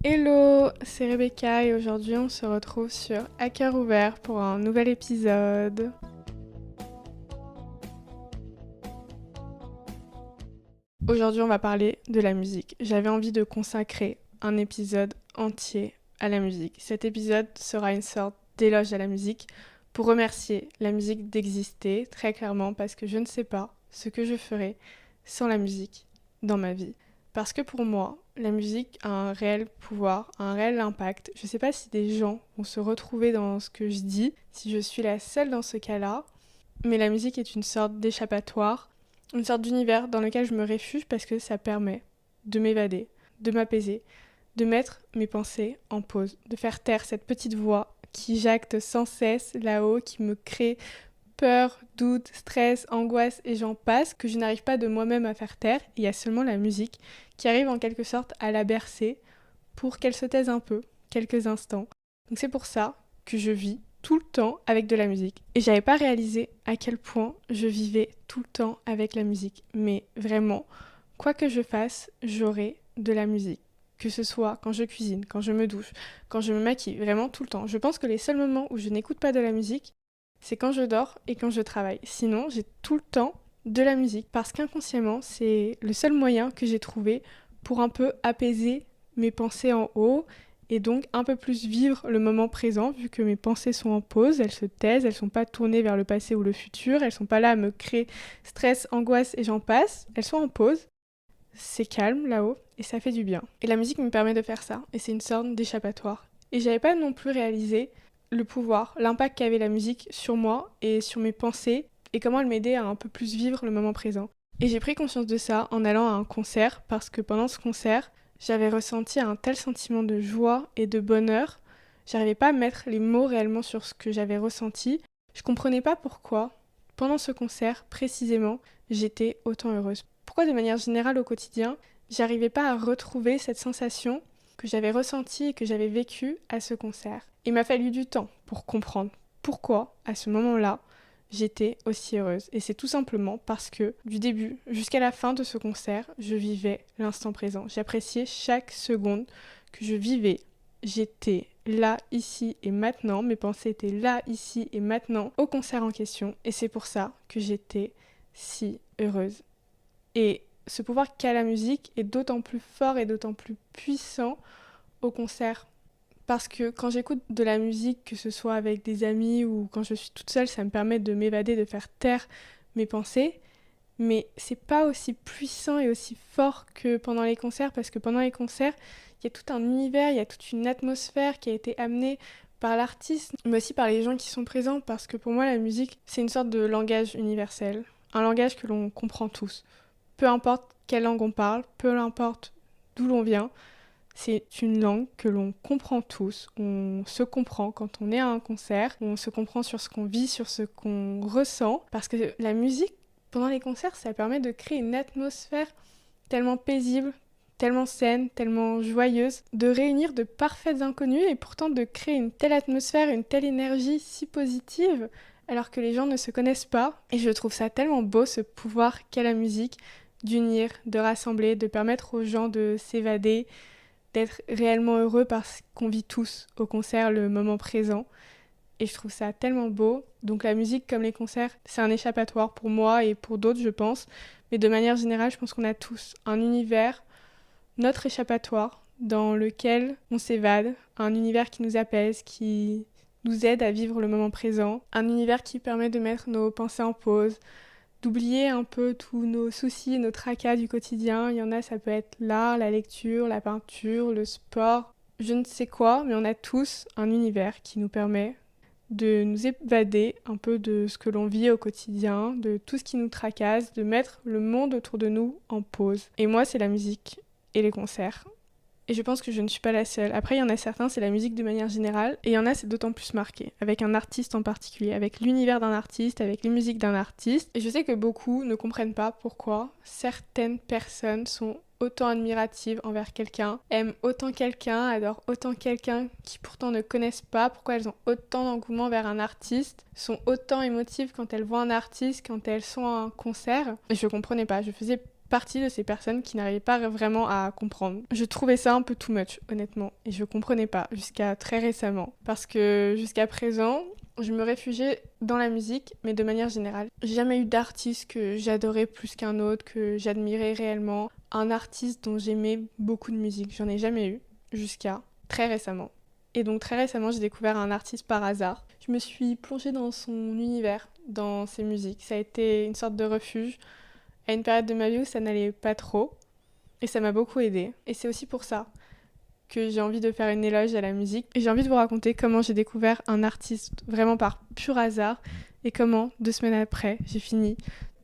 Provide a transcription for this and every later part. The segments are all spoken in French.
Hello, c'est Rebecca et aujourd'hui on se retrouve sur À cœur ouvert pour un nouvel épisode. Aujourd'hui on va parler de la musique. J'avais envie de consacrer un épisode entier à la musique. Cet épisode sera une sorte d'éloge à la musique pour remercier la musique d'exister très clairement parce que je ne sais pas ce que je ferais sans la musique dans ma vie. Parce que pour moi, la musique a un réel pouvoir, un réel impact. Je ne sais pas si des gens vont se retrouver dans ce que je dis, si je suis la seule dans ce cas-là, mais la musique est une sorte d'échappatoire, une sorte d'univers dans lequel je me réfugie parce que ça permet de m'évader, de m'apaiser, de mettre mes pensées en pause, de faire taire cette petite voix qui jacte sans cesse là-haut, qui me crée peur, doute, stress, angoisse et j'en passe, que je n'arrive pas de moi-même à faire taire. Il y a seulement la musique qui arrive en quelque sorte à la bercer pour qu'elle se taise un peu, quelques instants. Donc c'est pour ça que je vis tout le temps avec de la musique. Et j'avais pas réalisé à quel point je vivais tout le temps avec la musique. Mais vraiment, quoi que je fasse, j'aurai de la musique. Que ce soit quand je cuisine, quand je me douche, quand je me maquille, vraiment tout le temps. Je pense que les seuls moments où je n'écoute pas de la musique, c'est quand je dors et quand je travaille. Sinon, j'ai tout le temps de la musique parce qu'inconsciemment, c'est le seul moyen que j'ai trouvé pour un peu apaiser mes pensées en haut et donc un peu plus vivre le moment présent vu que mes pensées sont en pause, elles se taisent, elles sont pas tournées vers le passé ou le futur, elles sont pas là à me créer stress, angoisse et j'en passe, elles sont en pause. C'est calme là-haut et ça fait du bien. Et la musique me permet de faire ça et c'est une sorte d'échappatoire. Et j'avais pas non plus réalisé le pouvoir, l'impact qu'avait la musique sur moi et sur mes pensées et comment elle m'aidait à un peu plus vivre le moment présent. Et j'ai pris conscience de ça en allant à un concert parce que pendant ce concert, j'avais ressenti un tel sentiment de joie et de bonheur. J'arrivais pas à mettre les mots réellement sur ce que j'avais ressenti. Je comprenais pas pourquoi, pendant ce concert précisément, j'étais autant heureuse. Pourquoi de manière générale au quotidien, j'arrivais pas à retrouver cette sensation que j'avais ressentie et que j'avais vécue à ce concert. Il m'a fallu du temps pour comprendre pourquoi, à ce moment-là, j'étais aussi heureuse. Et c'est tout simplement parce que, du début jusqu'à la fin de ce concert, je vivais l'instant présent. J'appréciais chaque seconde que je vivais. J'étais là, ici et maintenant. Mes pensées étaient là, ici et maintenant, au concert en question. Et c'est pour ça que j'étais si heureuse. Et ce pouvoir qu'a la musique est d'autant plus fort et d'autant plus puissant au concert. Parce que quand j'écoute de la musique, que ce soit avec des amis ou quand je suis toute seule, ça me permet de m'évader, de faire taire mes pensées. Mais c'est pas aussi puissant et aussi fort que pendant les concerts, parce que pendant les concerts, il y a tout un univers, il y a toute une atmosphère qui a été amenée par l'artiste, mais aussi par les gens qui sont présents, parce que pour moi, la musique, c'est une sorte de langage universel, un langage que l'on comprend tous. Peu importe quelle langue on parle, peu importe d'où l'on vient, c'est une langue que l'on comprend tous. On se comprend quand on est à un concert, on se comprend sur ce qu'on vit, sur ce qu'on ressent, parce que la musique, pendant les concerts, ça permet de créer une atmosphère tellement paisible, tellement saine, tellement joyeuse, de réunir de parfaits inconnus et pourtant de créer une telle atmosphère, une telle énergie si positive, alors que les gens ne se connaissent pas. Et je trouve ça tellement beau, ce pouvoir qu'a la musique, d'unir, de rassembler, de permettre aux gens de s'évader, d'être réellement heureux parce qu'on vit tous au concert le moment présent. Et je trouve ça tellement beau. Donc la musique comme les concerts, c'est un échappatoire pour moi et pour d'autres, je pense. Mais de manière générale, je pense qu'on a tous un univers, notre échappatoire, dans lequel on s'évade, un univers qui nous apaise, qui nous aide à vivre le moment présent, un univers qui permet de mettre nos pensées en pause, d'oublier un peu tous nos soucis, nos tracas du quotidien. Il y en a, ça peut être l'art, la lecture, la peinture, le sport, je ne sais quoi, mais on a tous un univers qui nous permet de nous évader un peu de ce que l'on vit au quotidien, de tout ce qui nous tracasse, de mettre le monde autour de nous en pause. Et moi, c'est la musique et les concerts. Et je pense que je ne suis pas la seule. Après, il y en a certains, c'est la musique de manière générale, et il y en a, c'est d'autant plus marqué, avec un artiste en particulier, avec l'univers d'un artiste, avec les musiques d'un artiste. Et je sais que beaucoup ne comprennent pas pourquoi certaines personnes sont autant admiratives envers quelqu'un, aiment autant quelqu'un, adorent autant quelqu'un qui pourtant ne connaissent pas, pourquoi elles ont autant d'engouement vers un artiste, sont autant émotives quand elles voient un artiste, quand elles sont à un concert. Et je comprenais pas, je faisais partie de ces personnes qui n'arrivaient pas vraiment à comprendre. Je trouvais ça un peu too much, honnêtement, et je comprenais pas jusqu'à très récemment. Parce que jusqu'à présent, je me réfugiais dans la musique, mais de manière générale. J'ai jamais eu d'artiste que j'adorais plus qu'un autre, que j'admirais réellement. Un artiste dont j'aimais beaucoup de musique, j'en ai jamais eu, jusqu'à très récemment. Et donc très récemment, j'ai découvert un artiste par hasard. Je me suis plongée dans son univers, dans ses musiques. Ça a été une sorte de refuge à une période de ma vie où ça n'allait pas trop. Et ça m'a beaucoup aidée. Et c'est aussi pour ça que j'ai envie de faire une éloge à la musique. Et j'ai envie de vous raconter comment j'ai découvert un artiste vraiment par pur hasard et comment, 2 semaines après, j'ai fini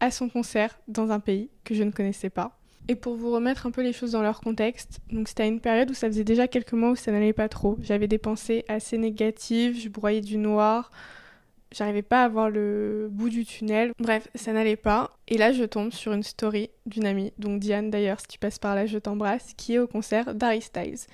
à son concert dans un pays que je ne connaissais pas. Et pour vous remettre un peu les choses dans leur contexte, donc c'était à une période où ça faisait déjà quelques mois où ça n'allait pas trop. J'avais des pensées assez négatives, je broyais du noir, j'arrivais pas à voir le bout du tunnel. Bref, ça n'allait pas. Et là, je tombe sur une story d'une amie, donc Diane d'ailleurs, si tu passes par là, je t'embrasse, qui est au concert d'Harry Styles.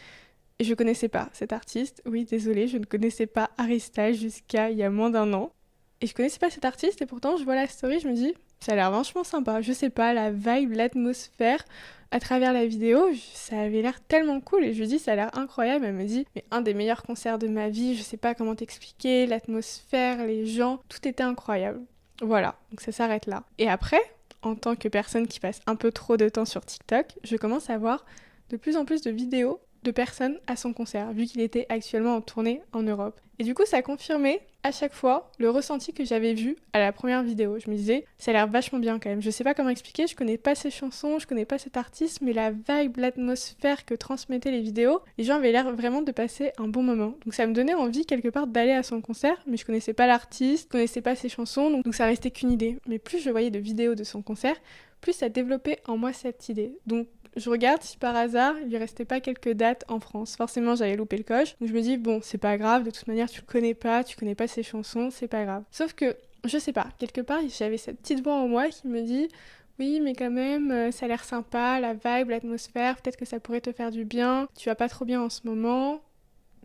Et je connaissais pas cet artiste. Oui, désolée, je ne connaissais pas Harry Styles jusqu'à il y a moins d'1 an. Et je connaissais pas cet artiste et pourtant, je vois la story, je me dis, ça a l'air vachement sympa. Je sais pas, la vibe, l'atmosphère, à travers la vidéo, ça avait l'air tellement cool. Et je lui dis, ça a l'air incroyable. Elle me dit, mais un des meilleurs concerts de ma vie, je sais pas comment t'expliquer, l'atmosphère, les gens, tout était incroyable. Voilà, donc ça s'arrête là. Et après, en tant que personne qui passe un peu trop de temps sur TikTok, je commence à voir de plus en plus de vidéos de personnes à son concert, vu qu'il était actuellement en tournée en Europe. Et du coup, ça a confirmé à chaque fois le ressenti que j'avais vu à la première vidéo. Je me disais, ça a l'air vachement bien quand même. Je sais pas comment expliquer, je connais pas ses chansons, je connais pas cet artiste, mais la vibe, l'atmosphère que transmettaient les vidéos, les gens avaient l'air vraiment de passer un bon moment. Donc ça me donnait envie quelque part d'aller à son concert, mais je connaissais pas l'artiste, je connaissais pas ses chansons, donc ça restait qu'une idée. Mais plus je voyais de vidéos de son concert, plus ça développait en moi cette idée. Donc je regarde si par hasard il lui restait pas quelques dates en France. Forcément j'avais loupé le coche. Donc je me dis bon c'est pas grave, de toute manière tu connais pas ses chansons, c'est pas grave. Sauf que je sais pas, quelque part j'avais cette petite voix en moi qui me dit oui mais quand même ça a l'air sympa, la vibe, l'atmosphère, peut-être que ça pourrait te faire du bien, tu vas pas trop bien en ce moment,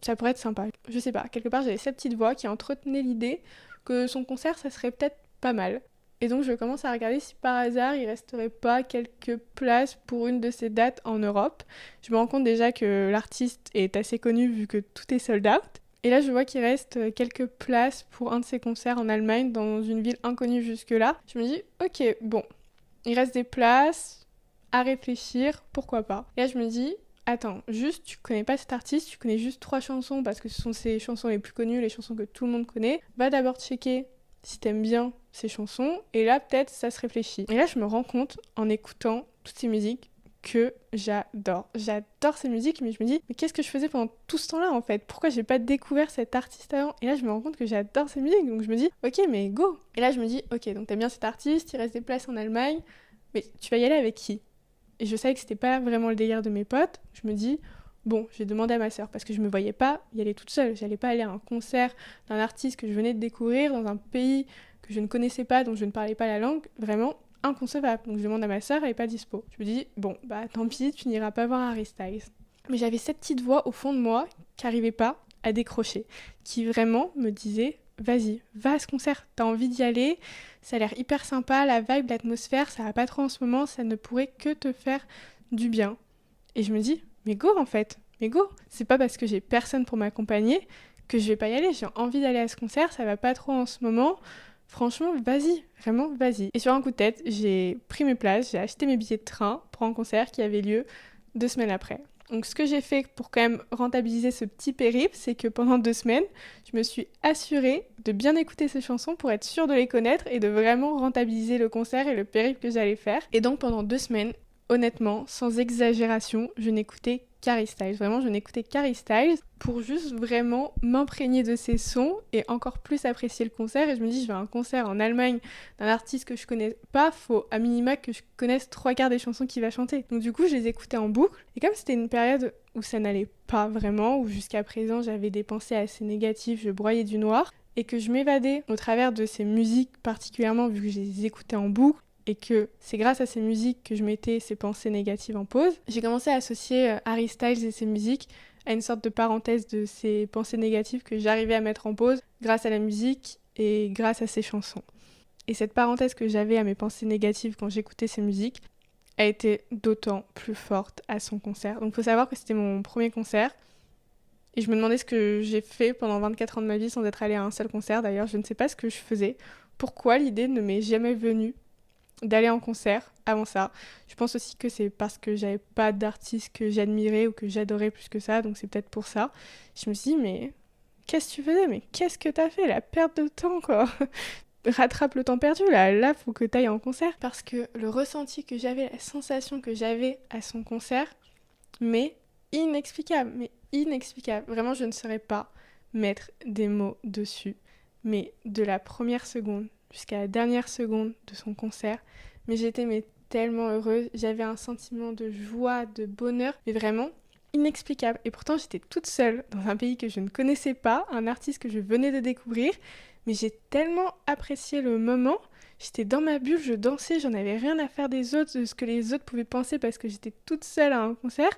ça pourrait être sympa. Je sais pas, quelque part j'avais cette petite voix qui entretenait l'idée que son concert ça serait peut-être pas mal. Et donc je commence à regarder si par hasard il resterait pas quelques places pour une de ces dates en Europe. Je me rends compte déjà que l'artiste est assez connu vu que tout est sold out. Et là je vois qu'il reste quelques places pour un de ses concerts en Allemagne dans une ville inconnue jusque-là. Je me dis ok bon, il reste des places à réfléchir, pourquoi pas. Et là je me dis attends, juste tu connais pas cet artiste, tu connais juste 3 chansons parce que ce sont ses chansons les plus connues, les chansons que tout le monde connaît. Va d'abord checker si t'aimes bien ces chansons, et là peut-être ça se réfléchit. Et là je me rends compte en écoutant toutes ces musiques que j'adore. J'adore ces musiques, mais je me dis mais qu'est-ce que je faisais pendant tout ce temps-là en fait? Pourquoi j'ai pas découvert cet artiste avant? Et là je me rends compte que j'adore ces musiques, donc je me dis ok mais go. Et là je me dis ok donc t'aimes bien cet artiste, il reste des places en Allemagne, mais tu vas y aller avec qui? Et je savais que c'était pas vraiment le délire de mes potes, je me dis bon, j'ai demandé à ma sœur parce que je me voyais pas y aller toute seule. J'allais pas aller à un concert d'un artiste que je venais de découvrir dans un pays que je ne connaissais pas, dont je ne parlais pas la langue. Vraiment inconcevable. Donc je demande à ma sœur, elle est pas dispo. Je me dis bon, bah tant pis, tu n'iras pas voir Harry Styles. Mais j'avais cette petite voix au fond de moi qui arrivait pas à décrocher, qui vraiment me disait vas-y, va à ce concert, t'as envie d'y aller, ça a l'air hyper sympa, la vibe, l'atmosphère, ça va pas trop en ce moment, ça ne pourrait que te faire du bien. Et je me dis mais go en fait, mais go. C'est pas parce que j'ai personne pour m'accompagner que je vais pas y aller. J'ai envie d'aller à ce concert, ça va pas trop en ce moment. Franchement, vas-y, vraiment, vas-y. Et sur un coup de tête, j'ai pris mes places, j'ai acheté mes billets de train pour un concert qui avait lieu 2 semaines après. Donc ce que j'ai fait pour quand même rentabiliser ce petit périple, c'est que pendant 2 semaines, je me suis assurée de bien écouter ces chansons pour être sûre de les connaître et de vraiment rentabiliser le concert et le périple que j'allais faire. Et donc pendant 2 semaines, honnêtement, sans exagération, je n'écoutais qu'Harry Styles. Vraiment, je n'écoutais qu'Harry Styles pour juste vraiment m'imprégner de ses sons et encore plus apprécier le concert. Et je me dis, je vais à un concert en Allemagne d'un artiste que je connais pas, faut à minima que je connaisse 3/4 des chansons qu'il va chanter. Donc du coup, je les écoutais en boucle. Et comme c'était une période où ça n'allait pas vraiment, où jusqu'à présent j'avais des pensées assez négatives, je broyais du noir, et que je m'évadais au travers de ces musiques particulièrement vu que je les écoutais en boucle, et que c'est grâce à ces musiques que je mettais ces pensées négatives en pause, j'ai commencé à associer Harry Styles et ses musiques à une sorte de parenthèse de ces pensées négatives que j'arrivais à mettre en pause grâce à la musique et grâce à ses chansons. Et cette parenthèse que j'avais à mes pensées négatives quand j'écoutais ces musiques a été d'autant plus forte à son concert. Donc il faut savoir que c'était mon premier concert. Et je me demandais ce que j'ai fait pendant 24 ans de ma vie sans être allée à un seul concert. D'ailleurs, je ne sais pas ce que je faisais. Pourquoi l'idée ne m'est jamais venue d'aller en concert avant ça. Je pense aussi que c'est parce que j'avais pas d'artiste que j'admirais ou que j'adorais plus que ça. Donc c'est peut-être pour ça. Je me suis dit, mais qu'est-ce que tu faisais? Mais qu'est-ce que t'as fait? La perte de temps, quoi. Rattrape le temps perdu, là, faut que t'ailles en concert. Parce que le ressenti que j'avais, la sensation que j'avais à son concert, mais inexplicable. Vraiment, je ne saurais pas mettre des mots dessus. Mais de la première seconde jusqu'à la dernière seconde de son concert, mais j'étais tellement heureuse. J'avais un sentiment de joie, de bonheur, mais vraiment inexplicable. Et pourtant, j'étais toute seule dans un pays que je ne connaissais pas, un artiste que je venais de découvrir, mais j'ai tellement apprécié le moment. J'étais dans ma bulle, je dansais, j'en avais rien à faire des autres, de ce que les autres pouvaient penser parce que j'étais toute seule à un concert.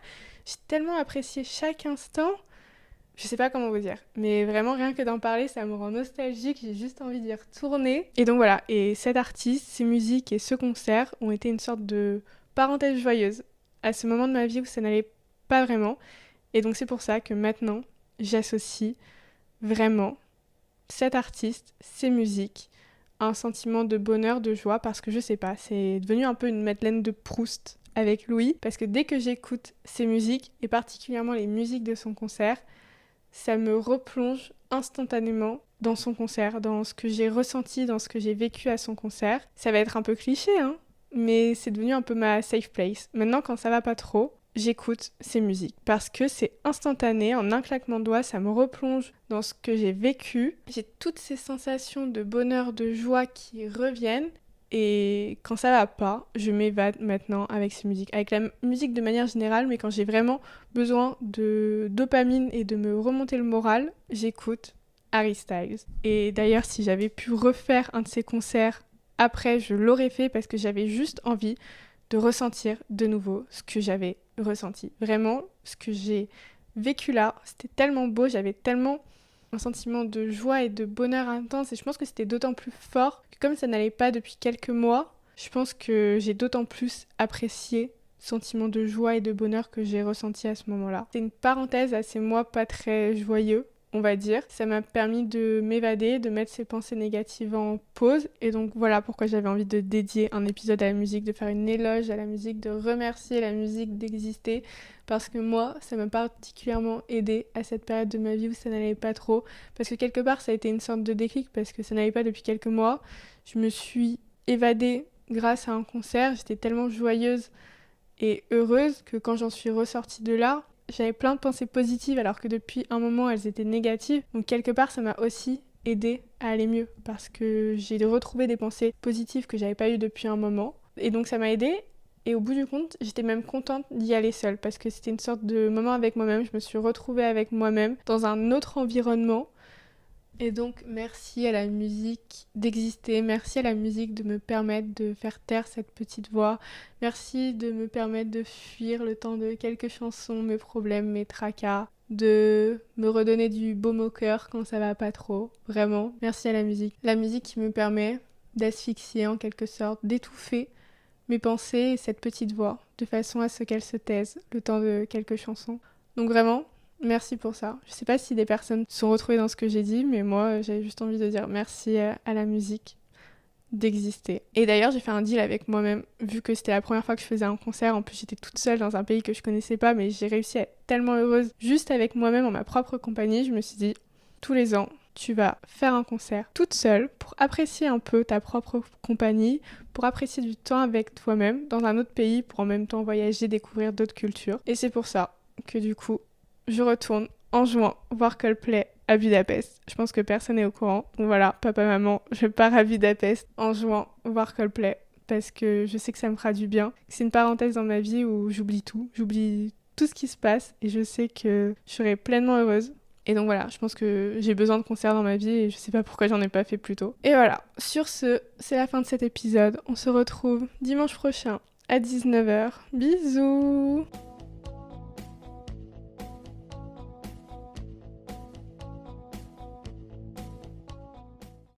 J'ai tellement apprécié chaque instant, je sais pas comment vous dire, mais vraiment rien que d'en parler, ça me rend nostalgique, j'ai juste envie d'y retourner. Et donc voilà, et cet artiste, ses musiques et ce concert ont été une sorte de parenthèse joyeuse à ce moment de ma vie où ça n'allait pas vraiment. Et donc c'est pour ça que maintenant, j'associe vraiment cet artiste, ses musiques, à un sentiment de bonheur, de joie, parce que je sais pas, c'est devenu un peu une Madeleine de Proust avec Louis, parce que dès que j'écoute ses musiques, et particulièrement les musiques de son concert, ça me replonge instantanément dans son concert, dans ce que j'ai ressenti, dans ce que j'ai vécu à son concert. Ça va être un peu cliché, hein, mais c'est devenu un peu ma safe place. Maintenant, quand ça va pas trop, j'écoute ses musiques parce que c'est instantané, en un claquement de doigts, ça me replonge dans ce que j'ai vécu. J'ai toutes ces sensations de bonheur, de joie qui reviennent. Et quand ça va pas, je m'évade maintenant avec ces musiques. Avec la musique de manière générale, mais quand j'ai vraiment besoin de dopamine et de me remonter le moral, j'écoute Harry Styles. Et d'ailleurs, si j'avais pu refaire un de ses concerts après, je l'aurais fait parce que j'avais juste envie de ressentir de nouveau ce que j'avais ressenti. Vraiment, ce que j'ai vécu là, c'était tellement beau, j'avais tellement un sentiment de joie et de bonheur intense, et je pense que c'était d'autant plus fort que comme ça n'allait pas depuis quelques mois, je pense que j'ai d'autant plus apprécié ce sentiment de joie et de bonheur que j'ai ressenti à ce moment-là. C'est une parenthèse à ces mois pas très joyeux, on va dire. Ça m'a permis de m'évader, de mettre ces pensées négatives en pause, et donc voilà pourquoi j'avais envie de dédier un épisode à la musique, de faire une éloge à la musique, de remercier la musique d'exister, parce que moi, ça m'a particulièrement aidée à cette période de ma vie où ça n'allait pas trop, parce que quelque part ça a été une sorte de déclic, parce que ça n'allait pas depuis quelques mois. Je me suis évadée grâce à un concert, j'étais tellement joyeuse et heureuse que quand j'en suis ressortie de là, j'avais plein de pensées positives alors que depuis un moment elles étaient négatives. Donc quelque part ça m'a aussi aidée à aller mieux parce que j'ai retrouvé des pensées positives que j'avais pas eues depuis un moment. Et donc ça m'a aidée. Et au bout du compte, j'étais même contente d'y aller seule parce que c'était une sorte de moment avec moi-même. Je me suis retrouvée avec moi-même dans un autre environnement. Et donc, merci à la musique d'exister, merci à la musique de me permettre de faire taire cette petite voix, merci de me permettre de fuir le temps de quelques chansons, mes problèmes, mes tracas, de me redonner du baume au cœur quand ça va pas trop, vraiment, merci à la musique. La musique qui me permet d'asphyxier en quelque sorte, d'étouffer mes pensées et cette petite voix, de façon à ce qu'elle se taise le temps de quelques chansons. Donc vraiment, merci pour ça. Je sais pas si des personnes se sont retrouvées dans ce que j'ai dit, mais moi, j'avais juste envie de dire merci à la musique d'exister. Et d'ailleurs, j'ai fait un deal avec moi-même, vu que c'était la première fois que je faisais un concert. En plus, j'étais toute seule dans un pays que je connaissais pas, mais j'ai réussi à être tellement heureuse juste avec moi-même en ma propre compagnie. Je me suis dit, tous les ans, tu vas faire un concert toute seule pour apprécier un peu ta propre compagnie, pour apprécier du temps avec toi-même dans un autre pays, pour en même temps voyager, découvrir d'autres cultures. Et c'est pour ça que du coup, je retourne en juin voir Coldplay à Budapest. Je pense que personne n'est au courant. Donc voilà, papa, maman, je pars à Budapest en juin voir Coldplay parce que je sais que ça me fera du bien. C'est une parenthèse dans ma vie où j'oublie tout ce qui se passe et je sais que je serai pleinement heureuse. Et donc voilà, je pense que j'ai besoin de concerts dans ma vie et je sais pas pourquoi j'en ai pas fait plus tôt. Et voilà, sur ce, c'est la fin de cet épisode. On se retrouve dimanche prochain à 19h. Bisous!